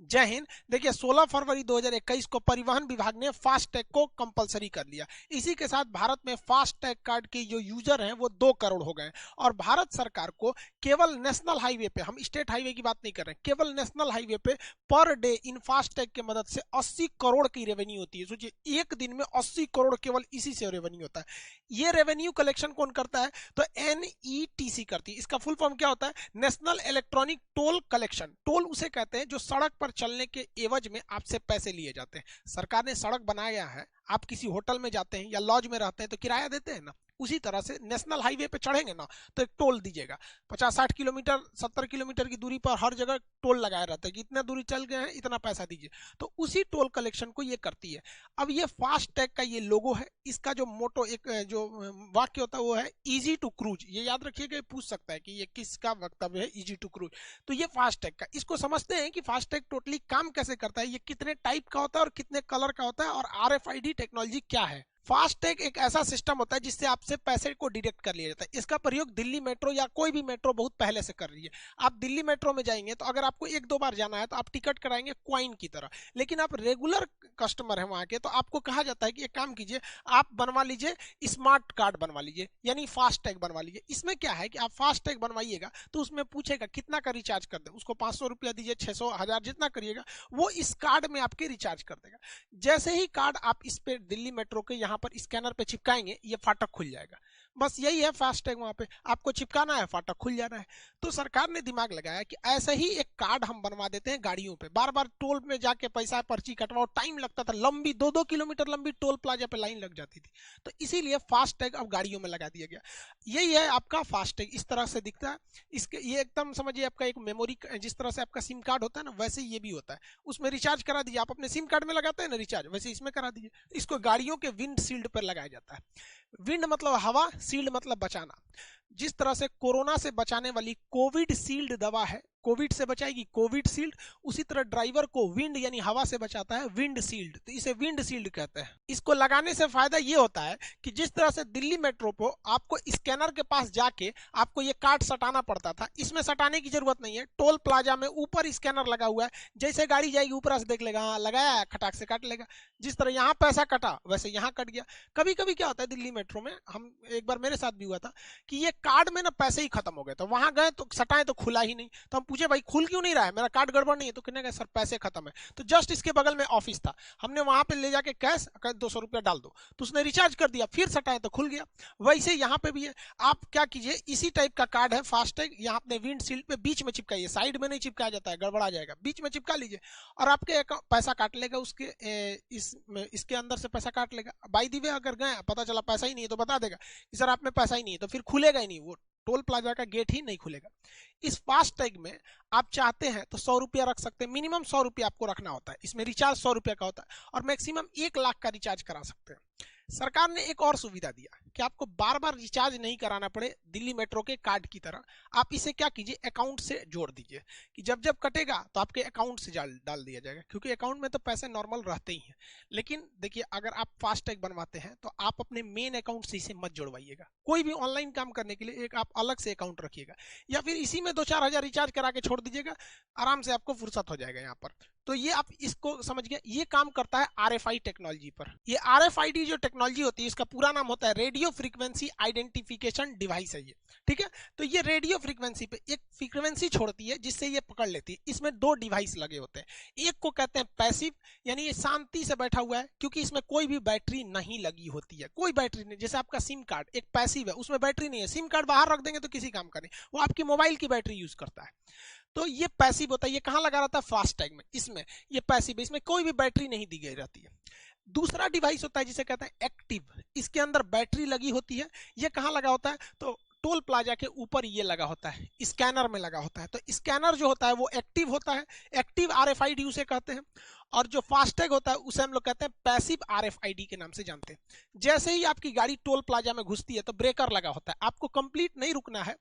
जय हिंद। देखिए 16 फरवरी 2021 को परिवहन विभाग ने फास्टैग को कंपलसरी कर लिया। इसी के साथ भारत में फास्टैग कार्ड के जो यूजर हैं वो 2 करोड़ हो गए और भारत सरकार को केवल नेशनल हाईवे पे, हम स्टेट हाईवे की बात नहीं कर रहे हैं, केवल नेशनल हाईवे पे पर डे इन फास्टैग की मदद से 80 करोड़ की रेवेन्यू होती है। सोचिए एक दिन में 80 करोड़ केवल इसी से रेवेन्यू होता है। ये रेवेन्यू कलेक्शन कौन करता है? तो NETC करती है। इसका फुल फॉर्म क्या होता है? National electronic toll collection. Toll उसे कहते हैं जो सड़क पर चलने के एवज में आपसे पैसे लिए जाते हैं। सरकार ने सड़क बनाया है, आप किसी होटल में जाते हैं या लॉज में रहते हैं तो किराया देते हैं ना, उसी तरह से नेशनल हाईवे पे चढ़ेंगे ना तो एक टोल दीजिएगा। 50-60 किलोमीटर 70 किलोमीटर की दूरी पर हर जगह टोल लगाया रहता है कि इतना दूरी चल गए हैं इतना पैसा दीजिए, तो उसी टोल कलेक्शन को ये करती है। अब ये फास्ट टैग का ये लोगो है, इसका जो मोटो एक जो वाक्य होता है वो है इजी टू क्रूज। ये याद रखिएगा, पूछ सकता है कि ये किसका वक्तव्य है, इजी टू क्रूज। तो ये फास्ट टैग का, इसको समझते हैं कि फास्ट टैग टोटली काम कैसे करता है, ये कितने टाइप का होता है और कितने कलर का होता है और RFID टेक्नोलॉजी क्या है। फास्टैग एक ऐसा सिस्टम होता है जिससे आपसे पैसे को डिडक्ट कर लिया जाता है। इसका प्रयोग दिल्ली मेट्रो या कोई भी मेट्रो बहुत पहले से कर रही है। आप दिल्ली मेट्रो में जाएंगे तो अगर आपको 1-2 बार जाना है तो आप टिकट कराएंगे क्वाइन की तरह, लेकिन आप रेगुलर कस्टमर है वहां के तो आपको कहा जाता है कि एक काम कीजिए, आप बनवा लीजिए स्मार्ट कार्ड बनवा लीजिए, यानी फास्टैग बनवा लीजिए। इसमें क्या है कि आप फास्टैग बनवाइएगा तो उसमें पूछेगा कितना का रिचार्ज कर दे, उसको 500 रुपया दीजिए, 600, 1000 जितना करिएगा वो इस कार्ड में आपके रिचार्ज कर देगा। जैसे ही कार्ड आप इस पे दिल्ली मेट्रो के यहाँ पर स्कैनर पे चिपकाएंगे ये फाटक खुल जाएगा। बस यही है फास्टैग, वहां पे आपको चिपकाना है, फाटक खुल जाना है। तो सरकार ने दिमाग लगाया कि ऐसे ही एक कार्ड हम बनवा देते हैं गाड़ियों पे। बार बार टोल में जाके पैसा पर्ची कटवाओ, टाइम लगता था, लंबी 2-2 किलोमीटर लंबी टोल प्लाजा पे लाइन लग जाती थी। तो इसीलिए फास्टैग अब गाड़ियों में लगा दिया गया। यही है आपका फास्टैग, इस तरह से दिखता है। इसके ये एकदम समझिए आपका एक मेमोरी, जिस तरह से आपका सिम कार्ड होता है ना वैसे ये भी होता है, उसमें रिचार्ज करा दीजिए। आप अपने सिम कार्ड में लगाते हैं ना रिचार्ज, वैसे इसमें करा दीजिए। इसको गाड़ियों के विंड शील्ड पर लगाया जाता है। विंड मतलब हवा, शील्ड मतलब बचाना। जिस तरह से कोरोना से बचाने वाली कोविड शील्ड दवा है, कोविड से बचाएगी कोविड शील्ड, उसी तरह ड्राइवर को विंड यानी हवा से बचाता है विंड शील्ड, तो इसे विंड शील्ड कहते हैं। इसको लगाने से फायदा ये होता है कि जिस तरह से दिल्ली मेट्रो को आपको स्कैनर के पास जाके आपको ये कार्ड सटाना पड़ता था, इसमें सटाने की जरूरत नहीं है। टोल प्लाजा में ऊपर स्कैनर लगा हुआ है, जैसे गाड़ी जाएगी ऊपर से देख लेगा, हाँ लगाया है, खटाक से काट लेगा। जिस तरह यहाँ पैसा कटा वैसे यहाँ कट गया। कभी कभी क्या होता है दिल्ली मेट्रो में, हम एक बार मेरे साथ भी हुआ था कि ये कार्ड में ना पैसे ही खत्म हो गए, तो वहां गए तो सटाए तो खुला ही नहीं। तो हम पूछे भाई खुल क्यों नहीं रहा है, मेरा कार्ड गड़बड़ नहीं है? तो कहने का सर पैसे खत्म है। तो जस्ट इसके बगल में ऑफिस था, हमने वहां पे ले जाके कैश 200 रुपया डाल दो, तो उसने रिचार्ज कर दिया, फिर सटाए तो खुल गया। वैसे यहाँ पे भी है, आप क्या कीजिए, इसी टाइप का कार्ड है फास्टैग, यहाँ अपने विंड शील्ड पे बीच में चिपकाइए, साइड में नहीं चिपकाया जाता है, गड़बड़ा जाएगा, बीच में चिपका लीजिए और आपके पैसा काट लेगा, उसके इसके अंदर से पैसा काट लेगा। बाई दी वे अगर गए पता चला पैसा ही नहीं है तो बता देगा कि सर आप में पैसा ही नहीं है, तो फिर खुलेगा ही नहीं, वो टोल प्लाजा का गेट ही नहीं खुलेगा। इस फास्टैग में आप चाहते हैं तो 100 रुपया रख सकते हैं, मिनिमम 100 रुपया आपको रखना होता है। इसमें रिचार्ज 100 रुपया का होता है और मैक्सिमम 1 लाख का रिचार्ज करा सकते हैं। सरकार ने एक और सुविधा दिया कि आपको बार बार रिचार्ज नहीं कराना पड़े दिल्ली मेट्रो के कार्ड की तरह। आप इसे क्या कीजिए, अकाउंट से जोड़ दीजिए कि जब जब कटेगा तो आपके अकाउंट से डाल दिया जाएगा, क्योंकि अकाउंट में तो पैसे नॉर्मल रहते ही हैं। लेकिन देखिए अगर आप फास्टैग बनवाते हैं तो आप अपने मेन अकाउंट से इसे मत जोड़वाइएगा। कोई भी ऑनलाइन काम करने के लिए एक आप अलग से अकाउंट रखिएगा, या फिर इसी में 2-4 हजार रिचार्ज करा के छोड़ दीजिएगा, आराम से आपको फुर्सत हो जाएगा यहाँ पर। तो ये आप इसको समझ गए, ये काम करता है RFID टेक्नोलॉजी पर। ये RFID जो टेक्नोलॉजी होती है इसका पूरा नाम होता है रेडियो फ्रीक्वेंसी आइडेंटिफिकेशन डिवाइस है ये, ठीक है। तो ये रेडियो फ्रीक्वेंसी पे एक फ्रीक्वेंसी छोड़ती है जिससे ये पकड़ लेती है। इसमें 2 डिवाइस लगे होते हैं, एक को कहते हैं पैसिव, यानी ये शांति से बैठा हुआ है क्योंकि इसमें कोई भी बैटरी नहीं लगी होती है, कोई बैटरी नहीं। जैसे आपका सिम कार्ड एक पैसिव है, उसमें बैटरी नहीं है, सिम कार्ड बाहर रख देंगे तो किसी काम का नहीं, वो आपकी मोबाइल की बैटरी यूज करता है। तो ये पैसिव होता है, ये कहाँ लगा रहता है, फास्टैग में। इसमें ये पैसिव है, इसमें कोई भी बैटरी नहीं दी गई रहती है। दूसरा डिवाइस होता है जिसे कहते हैं एक्टिव, इसके अंदर बैटरी लगी होती है। ये कहाँ लगा होता है, तो टोल प्लाजा के ऊपर ये लगा होता है, स्कैनर में लगा होता है। तो स्कैनर जो होता है वो एक्टिव होता है, एक्टिव RFID उसे कहते हैं। और जो फास्टैग होता है उसे हम लोग कहते हैं पैसिव RFID के नाम से जानते हैं। जैसे ही आपकी गाड़ी टोल प्लाजा में घुसती है तो ब्रेकर लगा होता है, आपको कंप्लीट नहीं रुकना है,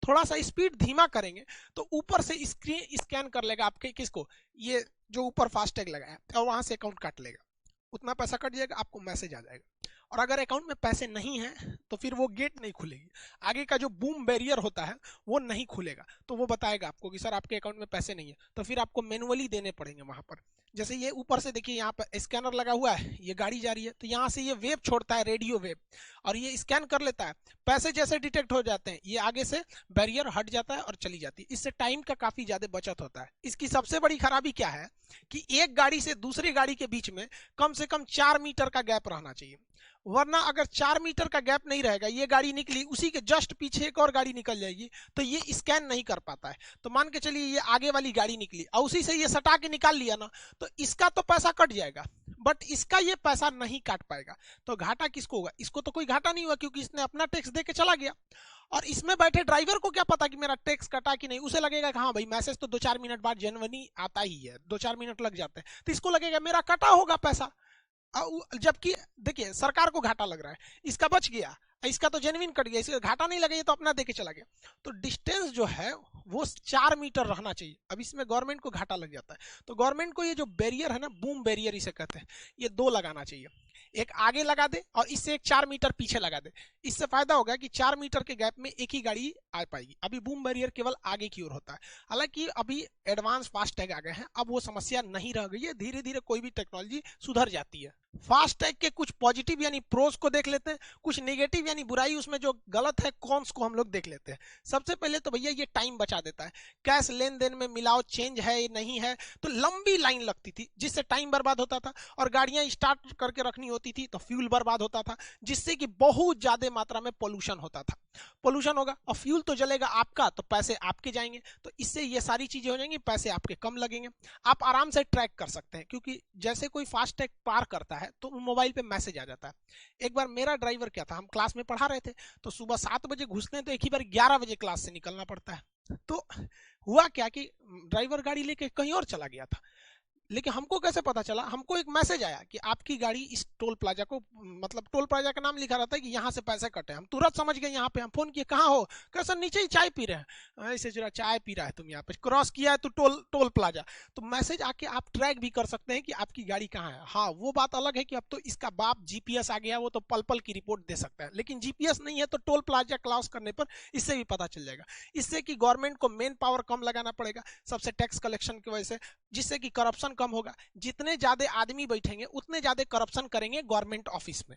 थोड़ा सा स्पीड धीमा करेंगे तो ऊपर से स्क्रीन स्कैन कर लेगा आपके किसको, ये जो ऊपर फास्टैग लगा है, और वहां से अकाउंट काट लेगा, उतना पैसा कट जाएगा, आपको मैसेज आ जाएगा और अगर अकाउंट में पैसे नहीं हैं तो फिर वो गेट नहीं खुलेगी, आगे का जो बूम बैरियर होता है वो नहीं खुलेगा। तो वो बताएगा आपको कि सर आपके अकाउंट में पैसे नहीं है, तो फिर आपको मैनुअली देने पड़ेंगे वहां पर। जैसे ये ऊपर से देखिए यहाँ पर स्कैनर लगा हुआ है, ये गाड़ी जा रही है तो यहाँ से ये वेव छोड़ता है, रेडियो वेव, और ये स्कैन कर लेता है। पैसे जैसे डिटेक्ट हो जाते हैं ये आगे से बैरियर हट जाता है और चली जाती है। इससे टाइम का काफी ज्यादा बचत होता है। इसकी सबसे बड़ी खराबी क्या है कि एक गाड़ी से दूसरी गाड़ी के बीच में कम से कम 4 मीटर का गैप रहना चाहिए, वरना अगर 4 मीटर का गैप नहीं रहेगा, ये गाड़ी निकली उसी के जस्ट पीछे एक और गाड़ी निकल जाएगी तो ये स्कैन नहीं कर पाता है। तो मान के चलिए ये आगे वाली गाड़ी निकली और उसी से ये सटा के निकाल लिया ना, तो इसका तो पैसा कट जाएगा बट इसका ये पैसा नहीं काट पाएगा। तो घाटा किसको होगा? इसको तो कोई घाटा नहीं हुआ क्योंकि इसने अपना टैक्स दे के चला गया। और इसमें बैठे ड्राइवर को क्या पता कि मेरा टैक्स कटा कि नहीं, उसे लगेगा कि हाँ भाई मैसेज तो 2-4 मिनट बाद जेन्युइनली आता ही है, 2-4 मिनट लग जाते हैं, तो इसको लगेगा मेरा कटा होगा पैसा। जबकि देखिए सरकार को घाटा लग रहा है, इसका बच गया, इसका तो जेन्युइन कट गया, इसका घाटा नहीं लगा, ये तो अपना देके चला गया। तो डिस्टेंस जो है वो 4 मीटर रहना चाहिए। अब इसमें गवर्नमेंट को घाटा लग जाता है, तो गवर्नमेंट को ये जो बैरियर है ना, बूम बैरियर इसे कहते हैं, ये 2 लगाना चाहिए। एक आगे लगा दे और इससे एक 4 मीटर पीछे लगा दे। इससे फायदा होगा कि 4 मीटर के गैप में एक ही गाड़ी आ पाएगी। अभी बूम बैरियर केवल आगे की ओर होता है। हालांकि अभी एडवांस फास्ट टैग आ गए हैं, अब वो समस्या नहीं रह गई है, धीरे धीरे कोई भी टेक्नोलॉजी सुधर जाती है। फास्ट टैग के कुछ पॉजिटिव यानी प्रोस को देख लेते हैं, कुछ नेगेटिव यानी बुराई, उसमें जो गलत है कॉन्स को हम लोग देख लेते हैं। सबसे पहले तो भैया ये टाइम बचा देता है। कैश लेन देन में मिलाओ चेंज है नहीं है तो लंबी लाइन लगती थी जिससे टाइम बर्बाद होता था, और गाड़ियां स्टार्ट करके रखनी होती थी तो फ्यूल बर्बाद होता था, जिससे कि बहुत ज्यादा मात्रा में पोल्यूशन होता था। पोल्यूशन होगा और फ्यूल तो जलेगा आपका, तो पैसे आपके जाएंगे, तो इससे ये सारी चीजें हो जाएंगी, पैसे आपके कम लगेंगे। आप आराम से ट्रैक कर सकते हैं क्योंकि जैसे कोई फास्ट टैग पार करता है तो मोबाइल पे मैसेज आ जाता है। एक बार मेरा ड्राइवर क्या था, हम क्लास में पढ़ा रहे थे तो सुबह 7 बजे घुसते हैं तो एक ही बार 11 बजे क्लास से निकलना पड़ता है। तो हुआ क्या कि ड्राइवर गाड़ी लेके कहीं और चला गया था, लेकिन हमको कैसे पता चला, हमको एक मैसेज आया कि आपकी गाड़ी इस टोल प्लाजा को, मतलब टोल प्लाजा का नाम लिखा रहता है कि यहाँ से पैसे कटे। हम तुरंत समझ गए, यहाँ पे हम फोन किए, कहाँ हो? कैसे? नीचे ही चाय पी रहे हैं। ऐसे जरा चाय पी रहा है तुम, यहाँ पे क्रॉस किया है तो टोल प्लाजा। तो मैसेज आके आप ट्रैक भी कर सकते हैं कि आपकी गाड़ी कहाँ है। हाँ वो बात अलग है कि अब तो इसका बाप जीपीएस आ गया, वो तो पल पल की रिपोर्ट दे सकता है, लेकिन जीपीएस नहीं है तो टोल प्लाजा क्रॉस करने पर इससे भी पता चल जाएगा। इससे कि गवर्नमेंट को मेन पावर कम लगाना पड़ेगा, सबसे टैक्स कलेक्शन की वजह से, जिससे कि करप्शन कम होगा। जितने ज्यादा आदमी बैठेंगे उतने ज्यादा करप्शन करेंगे गवर्नमेंट ऑफिस में,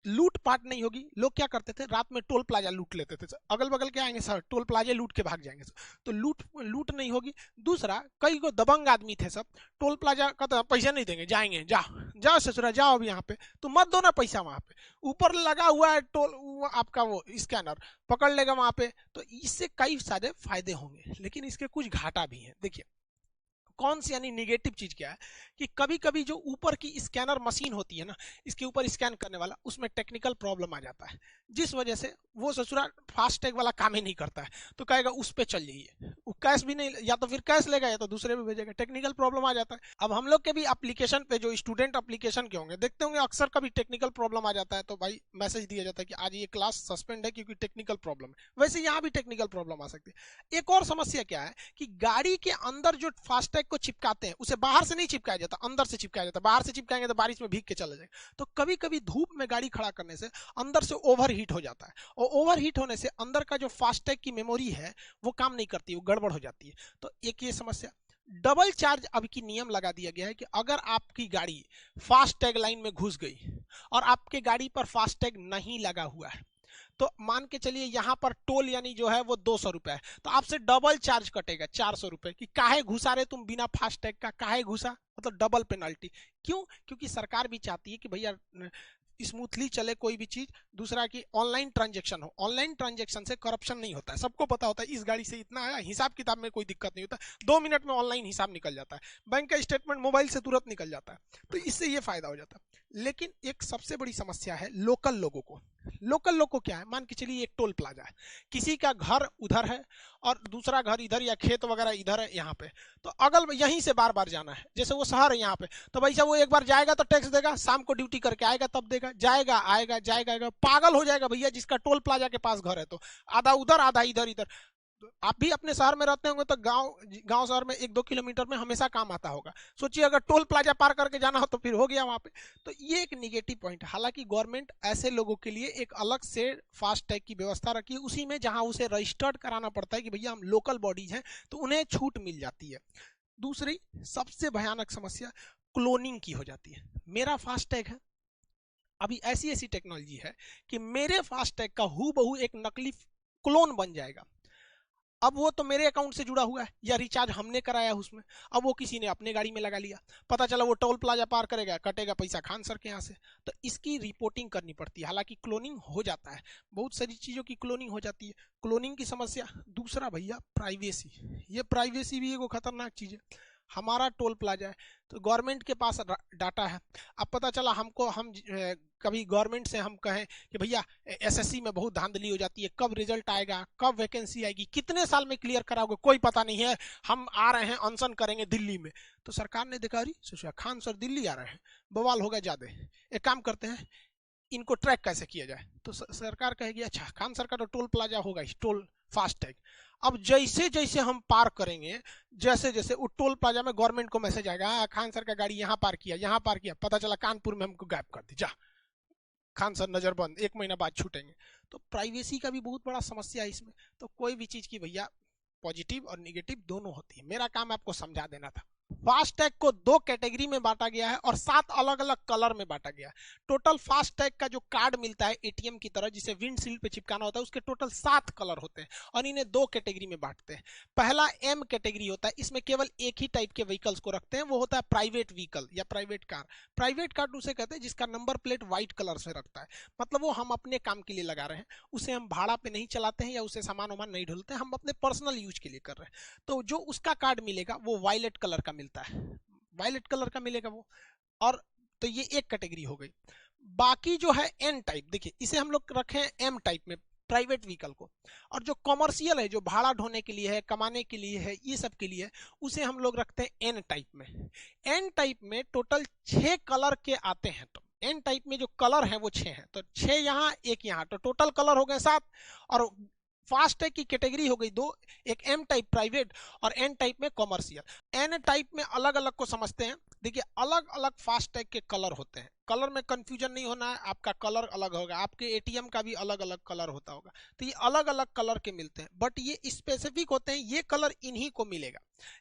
लूट पाट नहीं होगी। लोग क्या करते थे, रात में टोल प्लाजा लूट लेते थे, अगल बगल के आएंगे सर टोल प्लाजा लूट के भाग जाएंगे सर, तो लूट नहीं होगी। दूसरा, कई को दबंग आदमी थे सब, टोल प्लाजा का तो पैसा नहीं देंगे, जाएंगे, जाओ ससुरा जाओ अब यहाँ पे, तो मत दो ना पैसा, वहां पे ऊपर लगा हुआ है टोल आपका वो स्कैनर पकड़ लेगा वहां पे। तो इससे कई सारे फायदे होंगे, लेकिन इसके कुछ घाटा भी है। देखिए कौन सी यानी निगेटिव चीज क्या है कि कभी कभी जो ऊपर की स्कैनर मशीन होती है ना, इसके ऊपर स्कैन करने वाला, उसमें टेक्निकल प्रॉब्लम आ जाता है, जिस वजह से वो ससुरा फास्ट टैग वाला काम ही नहीं करता है, तो कहेगा उस पे चल जाइए, वो कैश भी नहीं, या तो फिर कैश लेगा या तो दूसरे पे भेजेगा, टेक्निकल प्रॉब्लम आ जाता है। अब हम लोग के भी एप्लीकेशन पे, जो स्टूडेंट एप्लीकेशन के होंगे, देखते होंगे अक्सर कभी टेक्निकल प्रॉब्लम आ जाता है तो भाई मैसेज दिया जाता है कि आज ये क्लास सस्पेंड है क्योंकि टेक्निकल प्रॉब्लम है। वैसे यहाँ भी टेक्निकल प्रॉब्लम आ सकती है। एक और समस्या क्या है कि गाड़ी के अंदर जो फास्ट टैग को चिपकाते हैं उसे बाहर से नहीं चिपकाया जाता, अंदर से चिपकाया जाता। बाहर से चिपकाएंगे तो बारिश में भीग के चला जाएगा, तो कभी कभी धूप में गाड़ी खड़ा करने से अंदर से ओवर हीट हो जाता है, और ओवर हीट होने से अंदर का जो फास्ट टैग की मेमोरी है वो काम नहीं करती, वो गड़बड़ हो जाती है। तो एक ये समस्या। डबल चार्ज अब की नियम लगा दिया गया है कि अगर आपकी गाड़ी फास्ट टैग लाइन में घुस गई और आपके गाड़ी पर फास्ट टैग नहीं लगा हुआ है, तो मान के चलिए यहाँ पर टोल यानी जो है वो 200 रुपए है, तो आपसे डबल चार्ज कटेगा 400 रुपए कि काहे घुसा रहे तुम बिना फास्ट टैग का, काहे घुसा, मतलब डबल पेनल्टी। क्यों? क्योंकि सरकार भी चाहती है कि भैया स्मूथली चले कोई भी चीज। दूसरा कि ऑनलाइन ट्रांजेक्शन हो, ऑनलाइन ट्रांजेक्शन से करप्शन नहीं होता है, सबको पता होता है इस गाड़ी से इतना आया, हिसाब किताब में कोई दिक्कत नहीं होता, 2 मिनट में ऑनलाइन हिसाब निकल जाता है, बैंक का स्टेटमेंट मोबाइल से तुरंत निकल जाता है, तो इससे ये फायदा हो जाता है। लेकिन एक सबसे बड़ी समस्या है लोकल लोगों को। लोकल लोग को क्या है, मान के चलिए एक टोल प्लाजा है, किसी का घर उधर है और दूसरा घर इधर या खेत वगैरह इधर है यहाँ पे, तो अगल यहीं से बार बार जाना है, जैसे वो शहर है यहाँ पे, तो भाई साहब वो एक बार जाएगा तो टैक्स देगा, शाम को ड्यूटी करके आएगा तब देगा, जाएगा आएगा जाएगा आएगा, पागल हो जाएगा भैया जिसका टोल प्लाजा के पास घर है, तो आधा उधर आधा इधर इधर। आप भी अपने शहर में रहते होंगे तो गांव शहर में 1-2 किलोमीटर में हमेशा काम आता होगा। सोचिए अगर टोल प्लाजा पार करके जाना हो तो फिर हो गया वहां पे। तो ये एक निगेटिव पॉइंट है। हालांकि गवर्नमेंट ऐसे लोगों के लिए एक अलग से फास्ट टैग की व्यवस्था रखी है, उसी में जहां उसे रजिस्टर्ड कराना पड़ता है कि भैया हम लोकल बॉडीज हैं, तो उन्हें छूट मिल जाती है। दूसरी सबसे भयानक समस्या क्लोनिंग की हो जाती है। मेरा फास्ट टैग है, अभी ऐसी ऐसी टेक्नोलॉजी है कि मेरे फास्ट टैग का हूबहू एक नकली क्लोन बन जाएगा। अब वो तो मेरे अकाउंट से जुड़ा हुआ है या रिचार्ज हमने कराया है उसमें, अब वो किसी ने अपने गाड़ी में लगा लिया, पता चला वो टोल प्लाजा पार करेगा, कटेगा पैसा खान सर के यहाँ से, तो इसकी रिपोर्टिंग करनी पड़ती है। हालांकि क्लोनिंग हो जाता है, बहुत सारी चीज़ों की क्लोनिंग हो जाती है, क्लोनिंग की समस्या। दूसरा भैया प्राइवेसी, ये प्राइवेसी भी एक खतरनाक चीज़ है। हमारा टोल प्लाजा है तो गवर्नमेंट के पास डाटा है। अब पता चला हमको, हम कभी गवर्नमेंट से हम कहें कि भैया एसएससी में बहुत धांधली हो जाती है, कब रिजल्ट आएगा, कब वैकेंसी आएगी, कितने साल में क्लियर कराओगे, कोई पता नहीं है, हम आ रहे हैं अनशन करेंगे दिल्ली में। तो सरकार ने देखा अरे सोचा खान सर दिल्ली आ रहे हैं, बवाल होगा ज्यादा, एक काम करते हैं इनको ट्रैक कैसे किया जाए। तो सरकार कहेगी अच्छा खान सर का तो टोल प्लाजा होगा, टोल फास्ट टैग। अब जैसे जैसे हम पार करेंगे, जैसे जैसे वो टोल प्लाजा में गवर्नमेंट को मैसेज आएगा खान सर का गाड़ी यहाँ पार किया, यहाँ पार किया, पता चला कानपुर में हमको गायब कर दी, जा खान सर नजरबंद, 1 महीना बाद छूटेंगे। तो प्राइवेसी का भी बहुत बड़ा समस्या है इसमें। तो कोई भी चीज की भैया पॉजिटिव और निगेटिव दोनों होती है, मेरा काम आपको समझा देना था। फास्ट टैग को 2 कैटेगरी में बांटा गया है और 7 अलग अलग कलर में बांटा गया है। टोटल फास्ट टैग का जो कार्ड मिलता है एटीएम की तरह जिसे विंडशील्ड पे चिपकाना होता है, उसके टोटल 7 कलर होते हैं और इन्हें 2 कैटेगरी में बांटते हैं। पहला एम कैटेगरी होता है, इसमें केवल एक ही टाइप के व्हीकल्स को रखते हैं, वो होता है प्राइवेट व्हीकल या प्राइवेट कार। प्राइवेट कार उसे कहते हैं जिसका नंबर प्लेट व्हाइट कलर से रखता है, मतलब वो हम अपने काम के लिए लगा रहे हैं, उसे हम भाड़ा पे नहीं चलाते हैं या उसे सामान वामान नहीं ढोलते हैं, हम अपने पर्सनल यूज के लिए कर रहे हैं। तो जो उसका कार्ड मिलेगा वो वायलेट कलर का मिलता है, वायलेट कलर का मिलेगा वो। और तो ये एक कैटेगरी हो गई। बाकी जो है एन टाइप, देखिए इसे हम लोग रखे हैं एम टाइप में प्राइवेट व्हीकल को, और जो कमर्शियल है जो भाड़ा ढोने के लिए है, कमाने के लिए है, ये सब के लिए उसे हम लोग रखते हैं एन टाइप में। एन टाइप में टोटल 6 कलर के आते हैं। तो एन टाइप में जो कलर है वो 6 हैं, तो 6 यहाँ 1 यहाँ, तो टोटल कलर हो गए 7। और फास्ट टैग की कैटेगरी हो गई 2, एक एम टाइप प्राइवेट और एन टाइप में कमर्शियल। एन टाइप में अलग अलग को समझते हैं। देखिए अलग अलग फास्ट टैग के कलर होते हैं, कलर में कंफ्यूजन नहीं होना है, आपका कलर अलग होगा, आपके एटीएम का भी अलग अलग कलर होता होगा। तो ये अलग अलग कलर के मिलते हैं, बट ये स्पेसिफिक होते हैं, ये कलर इन्हीं को मिलेगा।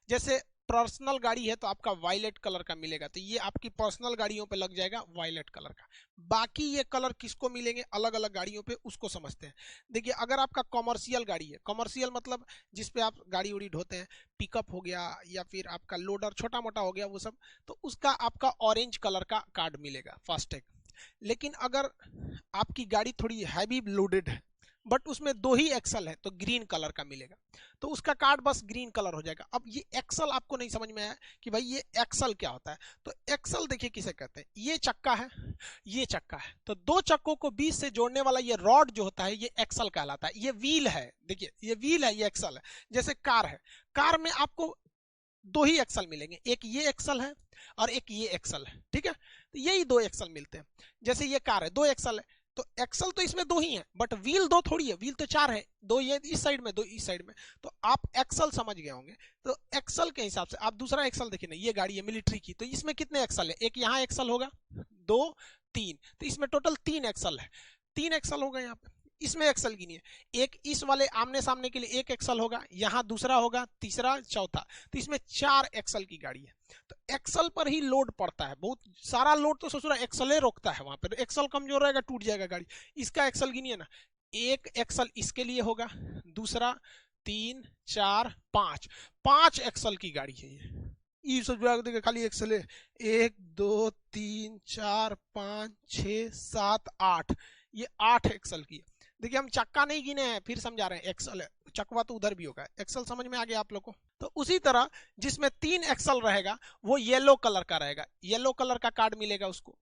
जैसे पर्सनल गाड़ी है तो आपका वायलेट कलर का मिलेगा, तो ये आपकी पर्सनल गाड़ियों पे लग जाएगा वायलेट कलर का। बाकी ये कलर किसको मिलेंगे अलग अलग गाड़ियों पे, उसको समझते हैं। देखिए अगर आपका कमर्शियल गाड़ी है, कमर्शियल मतलब जिसपे आप गाड़ी उड़ी ढोते हैं, पिकअप हो गया या फिर आपका लोडर छोटा मोटा हो गया वो सब, तो उसका आपका ऑरेंज कलर का कार्ड मिलेगा फास्टैग। लेकिन अगर आपकी गाड़ी थोड़ी हैवी लोडेड है बट उसमें 2 ही एक्सल है तो ग्रीन कलर का मिलेगा, तो उसका कार्ड बस ग्रीन कलर हो जाएगा। अब ये एक्सल आपको नहीं समझ में आया कि भाई ये एक्सल क्या होता है, तो एक्सल देखिए किसे कहते हैं, ये चक्का है, ये चक्का है, तो 2 चक्कों को बीच से जोड़ने वाला ये रॉड जो होता है ये एक्सल कहलाता है। ये व्हील है, देखिए ये व्हील है, ये एक्सल है। जैसे कार है, कार में आपको 2 ही एक्सल मिलेंगे, एक ये एक्सल है और एक ये एक्सल है, ठीक है, तो यही 2 एक्सल मिलते हैं। जैसे ये कार है 2 एक्सल है, तो एक्सल तो इसमें 2 ही है बट व्हील 2 थोड़ी है, व्हील तो 4 है, 2 ये इस साइड में 2 इस साइड में, तो आप एक्सल समझ गए होंगे। तो एक्सल के हिसाब से आप दूसरा एक्सल देखिए ना, ये गाड़ी है मिलिट्री की, तो इसमें कितने एक्सल है, एक यहाँ एक्सल होगा, 2 3, तो इसमें टोटल 3 एक्सल है, 3 एक्सल होगा यहाँ पे। इसमें एक्सल गिनिए, एक इस वाले आमने सामने के लिए 1 एक्सल होगा, यहाँ दूसरा होगा, तीसरा, चौथा, तो इसमें 4 एक्सल की गाड़ी है। तो एक्सल पर ही लोड पड़ता है, बहुत सारा लोड तो ससुरा एक्सले रोकता है वहां पर, एक्सल कमजोर रहेगा टूट जाएगा गाड़ी। इसका एक्सल गिनिए ना, 1 एक्सल इसके लिए होगा, दूसरा 3 4 5, 5 एक्सल की गाड़ी है ये। खाली एक्सल है 1 2 3 4 5 6 7 8, ये 8 एक्सल की है। देखिए हम चक्का नहीं गिने हैं, फिर समझा रहे हैं, एक्सल है, चकवा तो उधर भी होगा, एक्सल समझ में आ गया आप लोग को। तो उसी तरह जिसमें 3 एक्सल रहेगा वो येलो कलर का रहेगा, येलो कलर का कार्ड मिलेगा उसको।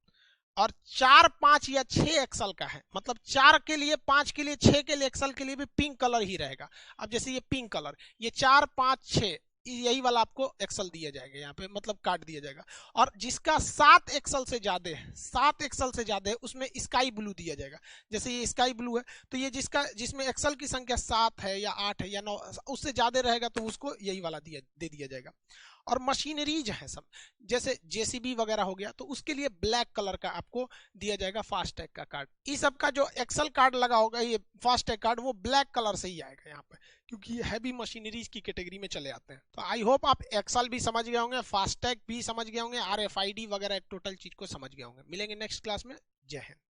और 4 5 या 6 एक्सल का है, मतलब 4 के लिए, 5 के लिए, 6 के लिए, एक्सल के लिए भी पिंक कलर ही रहेगा। अब जैसे ये पिंक कलर, ये 4 5 6 यही वाला आपको एक्सल दिया जाएगा यहाँ पे, मतलब कार्ड दिया जाएगा। और जिसका 7 एक्सल से ज्यादा है, 7 एक्सल से ज्यादा है, उसमें स्काई ब्लू दिया जाएगा। जैसे ये स्काई ब्लू है, तो ये जिसमें एक्सल की संख्या 7 है या 8 है या 9, उससे ज्यादा रहेगा तो उसको यही वाला दे दिया जाएगा। और मशीनरीज है सब, जैसे जेसीबी वगैरह हो गया, तो उसके लिए ब्लैक कलर का आपको दिया जाएगा फास्टैग का कार्ड। इस सब का जो एक्सल कार्ड लगा होगा, ये फास्टैग कार्ड, वो ब्लैक कलर से ही आएगा यहाँ पे, क्योंकि ये हैवी मशीनरीज की कैटेगरी में चले आते हैं। तो आई होप आप एक्सल भी समझ गए होंगे, फास्टैग भी समझ गए होंगे, RFID वगैरह टोटल चीज को समझ गए होंगे। मिलेंगे नेक्स्ट क्लास में। जय हिंद।